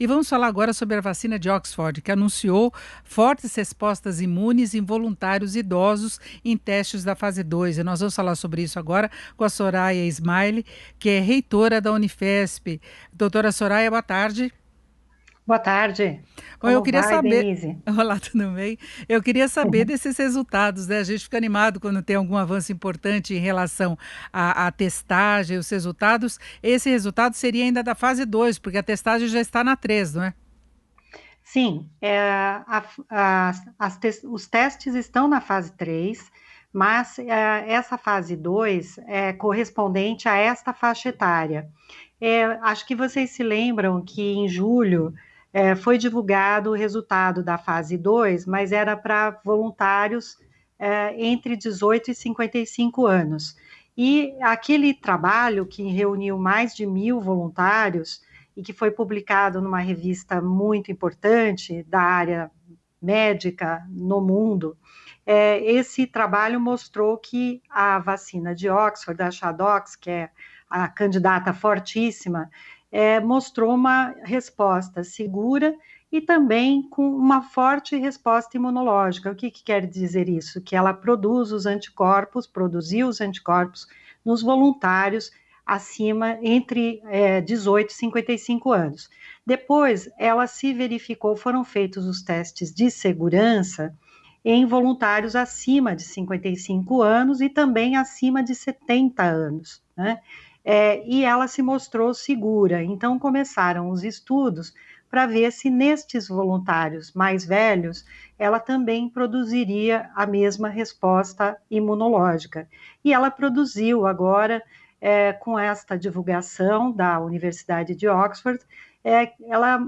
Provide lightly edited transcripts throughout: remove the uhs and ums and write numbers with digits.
E vamos falar agora sobre a vacina de Oxford, que anunciou fortes respostas imunes em voluntários idosos em testes da fase 2. E nós vamos falar sobre isso agora com a Soraya Ismaili, que é reitora da Unifesp. Doutora Soraya, boa tarde. Boa tarde. Bom, eu Como queria vai, saber. Denise? Olá, tudo bem? Eu queria saber desses resultados, né? A gente fica animado quando tem algum avanço importante em relação à testagem, os resultados. Esse resultado seria ainda da fase 2, porque a testagem já está na 3, não é? Sim, os testes estão na fase 3, mas essa fase 2 é correspondente a esta faixa etária. Acho que vocês se lembram que em julho foi divulgado o resultado da fase 2, mas era para voluntários entre 18 e 55 anos. E aquele trabalho que reuniu mais de 1.000 voluntários e que foi publicado numa revista muito importante da área médica no mundo, esse trabalho mostrou que a vacina de Oxford, a Chadox, que é a candidata fortíssima, mostrou uma resposta segura e também com uma forte resposta imunológica. O que quer dizer isso? Que ela produziu os anticorpos nos voluntários acima entre 18 e 55 anos. Depois, ela se verificou, foram feitos os testes de segurança em voluntários acima de 55 anos e também acima de 70 anos, né? E ela se mostrou segura. Então, começaram os estudos para ver se nestes voluntários mais velhos ela também produziria a mesma resposta imunológica. E ela produziu agora, com esta divulgação da Universidade de Oxford, ela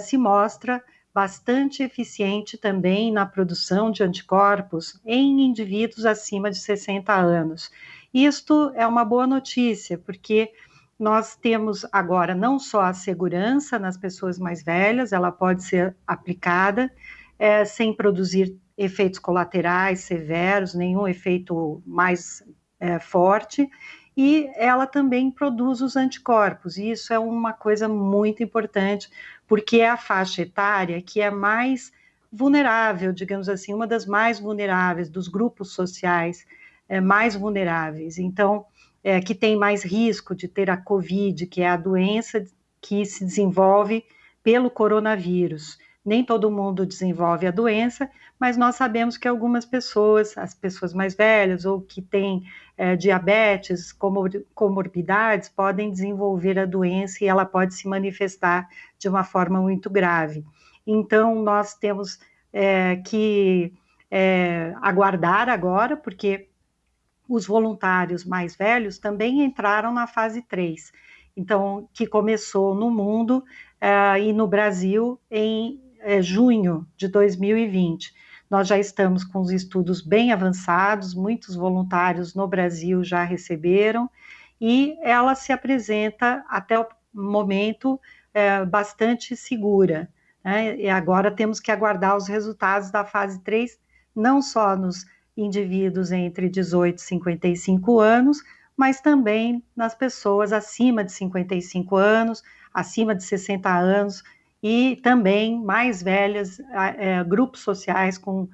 se mostra bastante eficiente também na produção de anticorpos em indivíduos acima de 60 anos. Isto é uma boa notícia, porque nós temos agora não só a segurança nas pessoas mais velhas, ela pode ser aplicada sem produzir efeitos colaterais severos, nenhum efeito mais forte, e ela também produz os anticorpos, e isso é uma coisa muito importante, porque é a faixa etária que é mais vulnerável, digamos assim, uma das mais vulneráveis dos grupos sociais mais vulneráveis. Então, que tem mais risco de ter a COVID, que é a doença que se desenvolve pelo coronavírus. Nem todo mundo desenvolve a doença, mas nós sabemos que algumas pessoas, as pessoas mais velhas ou que têm diabetes, comorbidades, podem desenvolver a doença e ela pode se manifestar de uma forma muito grave. Então, nós temos que aguardar agora, porque os voluntários mais velhos também entraram na fase 3, então, que começou no mundo e no Brasil em junho de 2020. Nós já estamos com os estudos bem avançados, muitos voluntários no Brasil já receberam, e ela se apresenta até o momento bastante segura, né? E agora temos que aguardar os resultados da fase 3, não só nos indivíduos entre 18 e 55 anos, mas também nas pessoas acima de 55 anos, acima de 60 anos e também mais velhas, grupos sociais com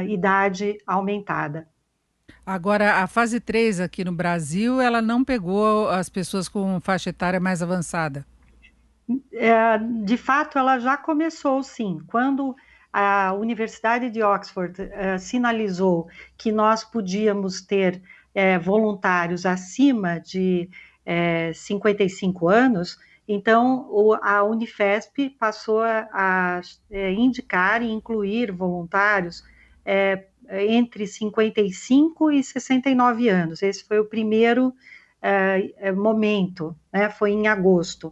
idade aumentada. Agora, a fase 3 aqui no Brasil, ela não pegou as pessoas com faixa etária mais avançada. De fato, ela já começou, sim. Quando a Universidade de Oxford sinalizou que nós podíamos ter voluntários acima de 55 anos, então a Unifesp passou a indicar e incluir voluntários entre 55 e 69 anos. Esse foi o primeiro momento, né? Foi em agosto.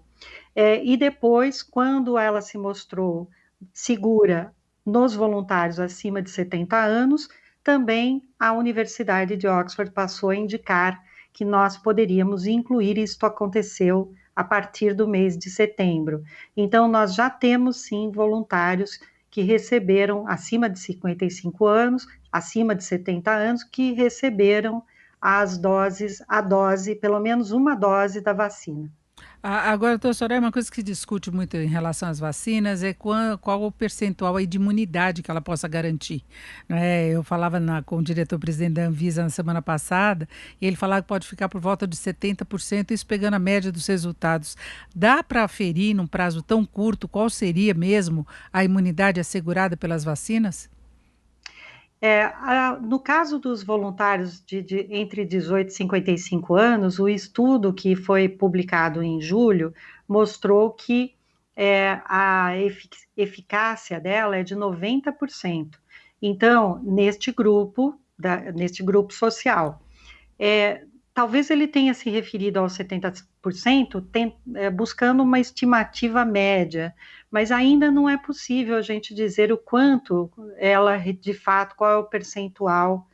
E depois, quando ela se mostrou segura nos voluntários acima de 70 anos, também a Universidade de Oxford passou a indicar que nós poderíamos incluir, isto aconteceu a partir do mês de setembro. Então, nós já temos, sim, voluntários que receberam acima de 55 anos, acima de 70 anos, que receberam a dose, pelo menos uma dose da vacina. Agora, doutor Soraya, uma coisa que discute muito em relação às vacinas é qual o percentual aí de imunidade que ela possa garantir. Não é? Eu falava com o diretor-presidente da Anvisa na semana passada, e ele falava que pode ficar por volta de 70%, isso pegando a média dos resultados. Dá para aferir, num prazo tão curto, qual seria mesmo a imunidade assegurada pelas vacinas? No caso dos voluntários entre 18 e 55 anos, o estudo que foi publicado em julho mostrou que a eficácia dela é de 90%. Então, neste grupo social, talvez ele tenha se referido aos 70%, buscando uma estimativa média, mas ainda não é possível a gente dizer o quanto ela, de fato, qual é o percentual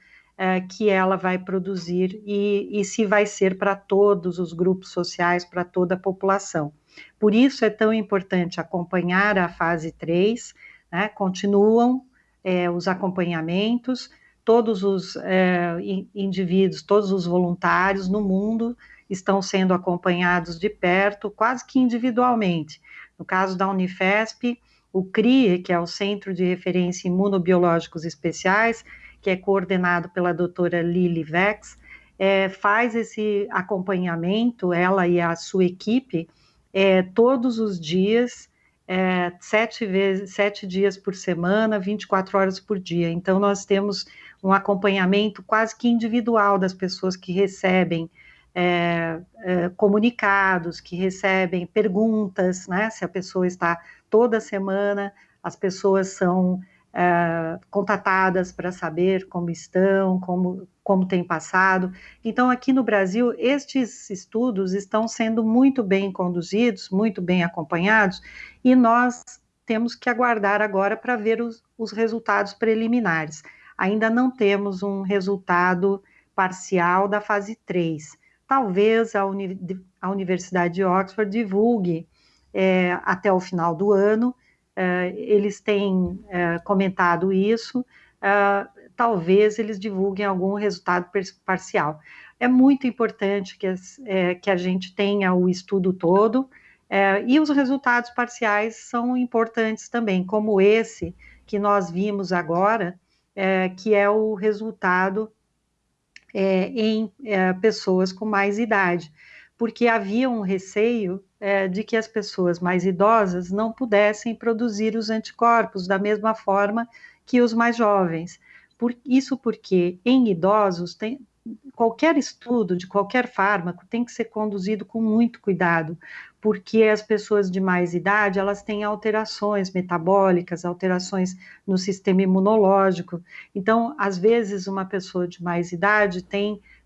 que ela vai produzir e se vai ser para todos os grupos sociais, para toda a população. Por isso é tão importante acompanhar a fase 3, né, continuam os acompanhamentos, todos os indivíduos, todos os voluntários no mundo estão sendo acompanhados de perto, quase que individualmente. No caso da Unifesp, o CRIE, que é o Centro de Referência Imunobiológicos Especiais, que é coordenado pela doutora Lili Vex, faz esse acompanhamento, ela e a sua equipe, todos os dias, 7 dias por semana, 24 horas por dia. Então, nós temos um acompanhamento quase que individual das pessoas que recebem comunicados, que recebem perguntas, né? Se a pessoa está toda semana, as pessoas são contatadas para saber como estão, como tem passado. Então, aqui no Brasil, estes estudos estão sendo muito bem conduzidos, muito bem acompanhados, e nós temos que aguardar agora para ver os resultados preliminares. Ainda não temos um resultado parcial da fase 3. Talvez a Universidade de Oxford divulgue até o final do ano. Eles têm comentado isso, talvez eles divulguem algum resultado parcial. É muito importante que a gente tenha o estudo todo, e os resultados parciais são importantes também, como esse que nós vimos agora, que é o resultado em pessoas com mais idade, porque havia um receio de que as pessoas mais idosas não pudessem produzir os anticorpos da mesma forma que os mais jovens. Isso porque em idosos qualquer estudo de qualquer fármaco tem que ser conduzido com muito cuidado, porque as pessoas de mais idade, elas têm alterações metabólicas, alterações no sistema imunológico. Então, às vezes, uma pessoa de mais idade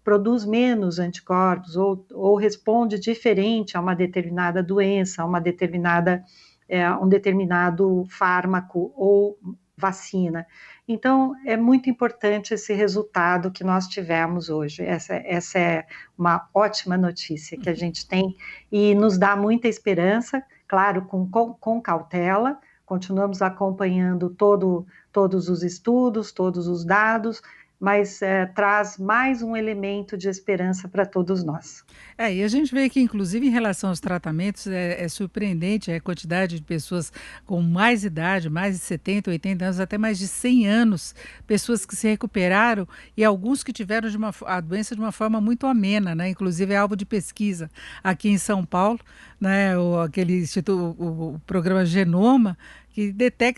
produz menos anticorpos ou responde diferente a uma determinada doença, a um determinado fármaco ou vacina. Então, é muito importante esse resultado que nós tivemos hoje. Essa é uma ótima notícia que a gente tem e nos dá muita esperança, claro, com cautela. Continuamos acompanhando todos os estudos, todos os dados, mas traz mais um elemento de esperança para todos nós. E a gente vê que, inclusive, em relação aos tratamentos, é surpreendente a quantidade de pessoas com mais idade, mais de 70, 80 anos, até mais de 100 anos, pessoas que se recuperaram e alguns que tiveram a doença de uma forma muito amena, né? Inclusive é alvo de pesquisa aqui em São Paulo, né? Aquele instituto, o programa Genoma, que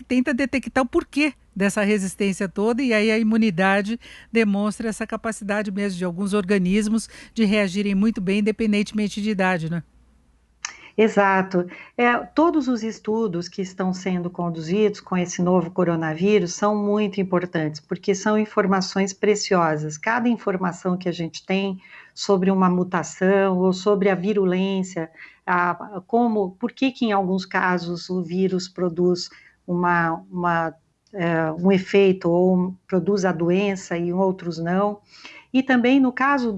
tenta detectar o porquê dessa resistência toda, e aí a imunidade demonstra essa capacidade mesmo de alguns organismos de reagirem muito bem, independentemente de idade, né? Exato. Todos os estudos que estão sendo conduzidos com esse novo coronavírus são muito importantes, porque são informações preciosas. Cada informação que a gente tem sobre uma mutação ou sobre a virulência, por que em alguns casos o vírus produz um efeito ou produz a doença e em outros não. E também no caso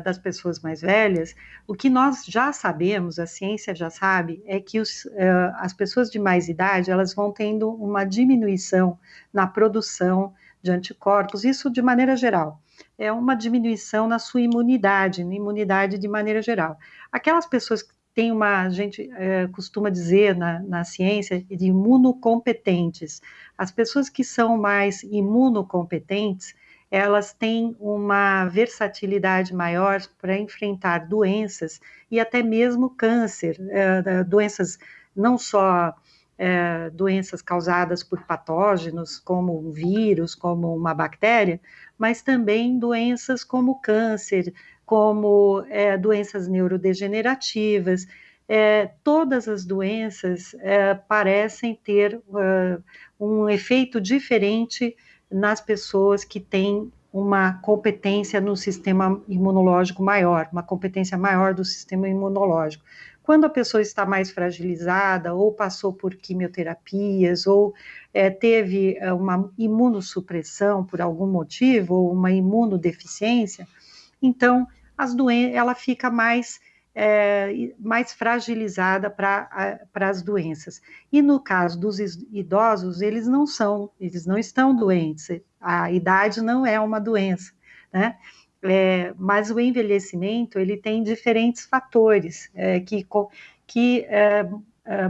das pessoas mais velhas, o que nós já sabemos, a ciência já sabe, é que as pessoas de mais idade, elas vão tendo uma diminuição na produção de anticorpos, isso de maneira geral. É uma diminuição na sua imunidade de maneira geral. Aquelas pessoas tem a gente costuma dizer na ciência de imunocompetentes. As pessoas que são mais imunocompetentes, elas têm uma versatilidade maior para enfrentar doenças e até mesmo câncer, doenças não só doenças causadas por patógenos, como um vírus, como uma bactéria, mas também doenças como câncer, como doenças neurodegenerativas. Todas as doenças parecem ter um efeito diferente nas pessoas que têm uma competência no sistema imunológico maior, uma competência maior do sistema imunológico. Quando a pessoa está mais fragilizada, ou passou por quimioterapias, ou teve uma imunossupressão por algum motivo, ou uma imunodeficiência, então ela fica mais fragilizada para as doenças. E no caso dos idosos, eles não estão doentes, a idade não é uma doença, né? Mas o envelhecimento, ele tem diferentes fatores que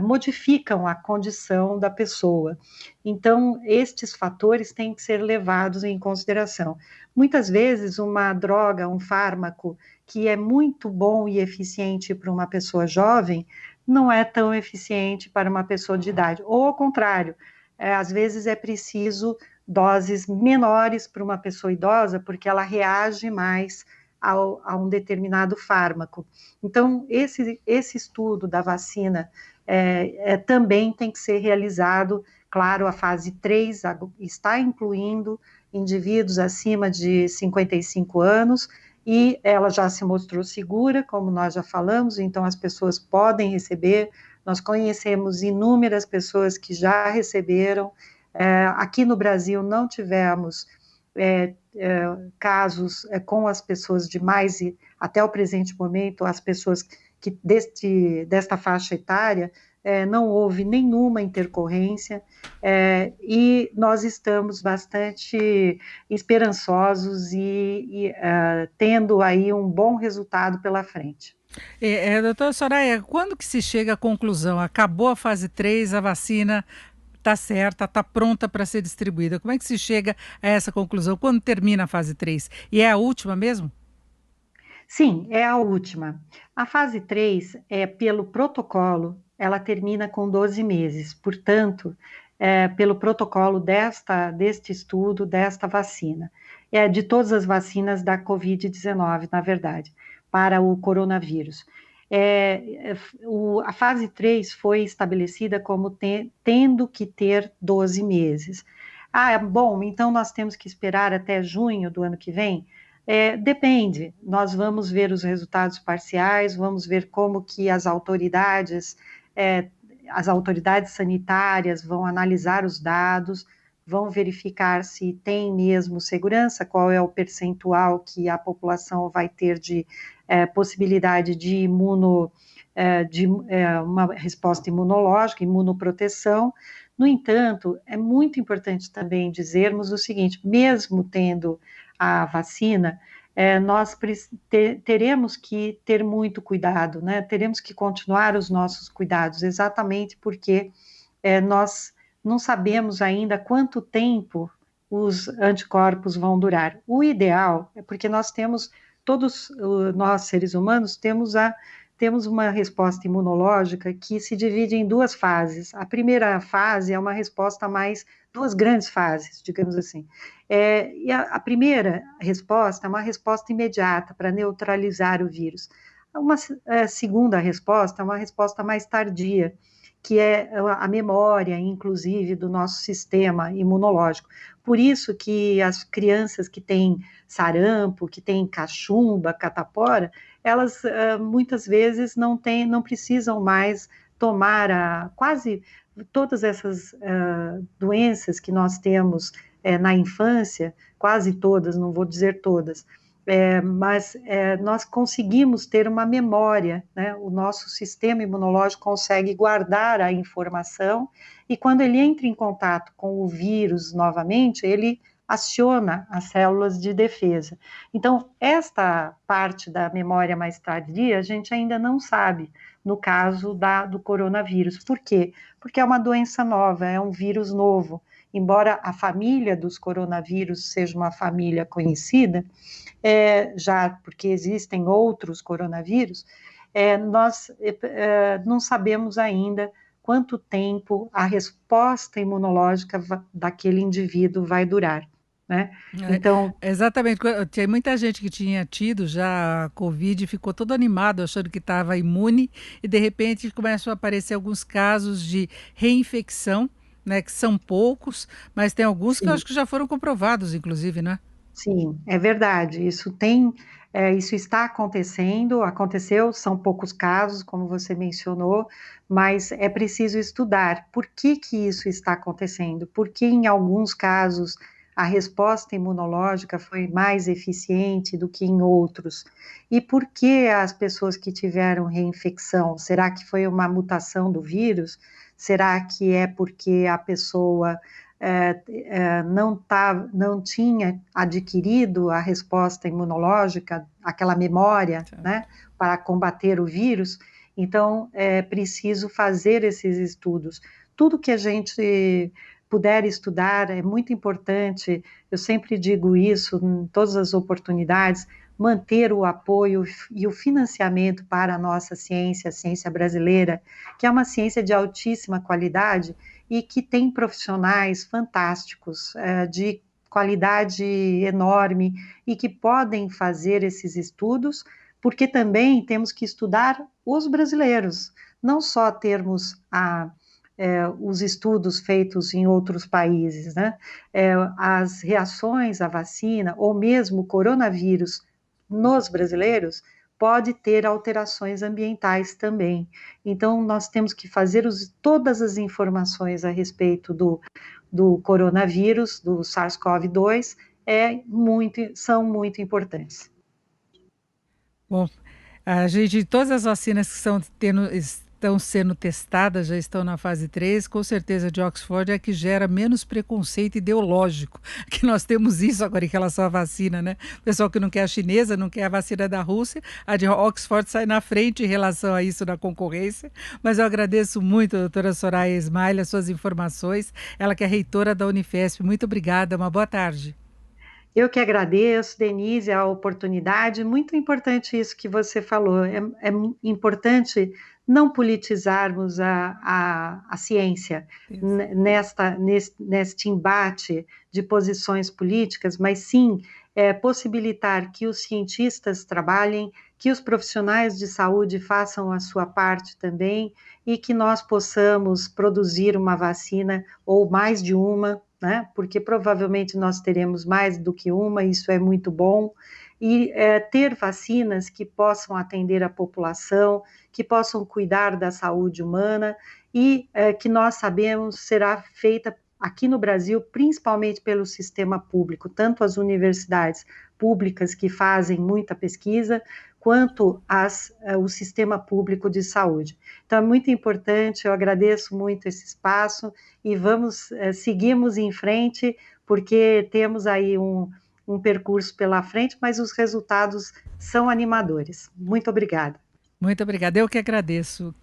modificam a condição da pessoa. Então, estes fatores têm que ser levados em consideração. Muitas vezes, uma droga, um fármaco, que é muito bom e eficiente para uma pessoa jovem, não é tão eficiente para uma pessoa de idade. Ou, ao contrário, às vezes é preciso doses menores para uma pessoa idosa, porque ela reage mais a um determinado fármaco. Então, esse estudo da vacina também tem que ser realizado. Claro, a fase 3 está incluindo indivíduos acima de 55 anos, e ela já se mostrou segura, como nós já falamos, então as pessoas podem receber. Nós conhecemos inúmeras pessoas que já receberam. Aqui no Brasil não tivemos casos com as pessoas de mais, até o presente momento, as pessoas que desta faixa etária, não houve nenhuma intercorrência, e nós estamos bastante esperançosos e tendo aí um bom resultado pela frente. Doutora Soraya, quando que se chega à conclusão? Acabou a fase 3, a vacina está certa, está pronta para ser distribuída. Como é que se chega a essa conclusão? Quando termina a fase 3? E é a última mesmo? Sim, é a última. A fase 3 pelo protocolo, ela termina com 12 meses. Portanto, pelo protocolo deste estudo, desta vacina, de todas as vacinas da Covid-19, na verdade, para o coronavírus. A fase 3 foi estabelecida como tendo que ter 12 meses. Bom, então nós temos que esperar até junho do ano que vem? Depende, nós vamos ver os resultados parciais, vamos ver como que as autoridades sanitárias vão analisar os dados, vão verificar se tem mesmo segurança, qual é o percentual que a população vai ter de possibilidade de uma resposta imunológica, imunoproteção. No entanto, é muito importante também dizermos o seguinte: mesmo tendo a vacina, nós teremos que ter muito cuidado, né? Teremos que continuar os nossos cuidados, exatamente porque nós não sabemos ainda quanto tempo os anticorpos vão durar. O ideal é porque nós seres humanos temos uma resposta imunológica que se divide em duas fases. A primeira fase é uma resposta duas grandes fases, digamos assim. E a primeira resposta é uma resposta imediata para neutralizar o vírus. Uma segunda resposta é uma resposta mais tardia, que é a memória, inclusive, do nosso sistema imunológico. Por isso que as crianças que têm sarampo, que têm cachumba, catapora, elas muitas vezes não precisam mais tomar quase todas essas doenças que nós temos na infância, quase todas, não vou dizer todas, mas nós conseguimos ter uma memória, né? O nosso sistema imunológico consegue guardar a informação, e quando ele entra em contato com o vírus novamente, ele aciona as células de defesa. Então, esta parte da memória mais tardia, a gente ainda não sabe no caso do coronavírus. Por quê? Porque é uma doença nova, é um vírus novo. Embora a família dos coronavírus seja uma família conhecida, já porque existem outros coronavírus, nós não sabemos ainda quanto tempo a resposta imunológica daquele indivíduo vai durar, né? Então, Exatamente. Tinha muita gente que tinha tido já a Covid e ficou todo animado achando que estava imune e de repente começam a aparecer alguns casos de reinfecção, né, que são poucos, mas tem alguns que eu sim, acho que já foram comprovados, inclusive, né? sim, é verdade. Isso está acontecendo, aconteceu, são poucos casos, como você mencionou, mas é preciso estudar por que que isso está acontecendo, por que em alguns casos a resposta imunológica foi mais eficiente do que em outros, e por que as pessoas que tiveram reinfecção, será que foi uma mutação do vírus? Será que é porque a pessoa não tinha adquirido a resposta imunológica, aquela memória, né, para combater o vírus? Então, é preciso fazer esses estudos. Tudo que a gente puder estudar é muito importante, eu sempre digo isso em todas as oportunidades, manter o apoio e o financiamento para a ciência brasileira, que é uma ciência de altíssima qualidade e que tem profissionais fantásticos, de qualidade enorme e que podem fazer esses estudos, porque também temos que estudar os brasileiros, não só termos os estudos feitos em outros países, né? As reações à vacina, ou mesmo o coronavírus nos brasileiros, pode ter alterações ambientais também. Então, nós temos que fazer todas as informações a respeito do coronavírus, do SARS-CoV-2, são muito importantes. Bom, a gente, todas as vacinas que estão sendo testadas, já estão na fase 3, com certeza a de Oxford é a que gera menos preconceito ideológico, que nós temos isso agora em relação à vacina, né? O pessoal que não quer a chinesa, não quer a vacina da Rússia, a de Oxford sai na frente em relação a isso na concorrência, mas eu agradeço muito a doutora Soraya Ismail, as suas informações, ela que é reitora da Unifesp. Muito obrigada, uma boa tarde. Eu que agradeço, Denise, a oportunidade. Muito importante isso que você falou. É importante não politizarmos a ciência Isso. neste embate de posições políticas, mas sim possibilitar que os cientistas trabalhem, que os profissionais de saúde façam a sua parte também e que nós possamos produzir uma vacina ou mais de uma, né? Porque provavelmente nós teremos mais do que uma, isso é muito bom, e ter vacinas que possam atender a população, que possam cuidar da saúde humana e que nós sabemos será feita aqui no Brasil, principalmente pelo sistema público, tanto as universidades públicas que fazem muita pesquisa, quanto o sistema público de saúde. Então, é muito importante, eu agradeço muito esse espaço e seguimos em frente, porque temos aí um percurso pela frente, mas os resultados são animadores. Muito obrigada. Muito obrigada, eu que agradeço.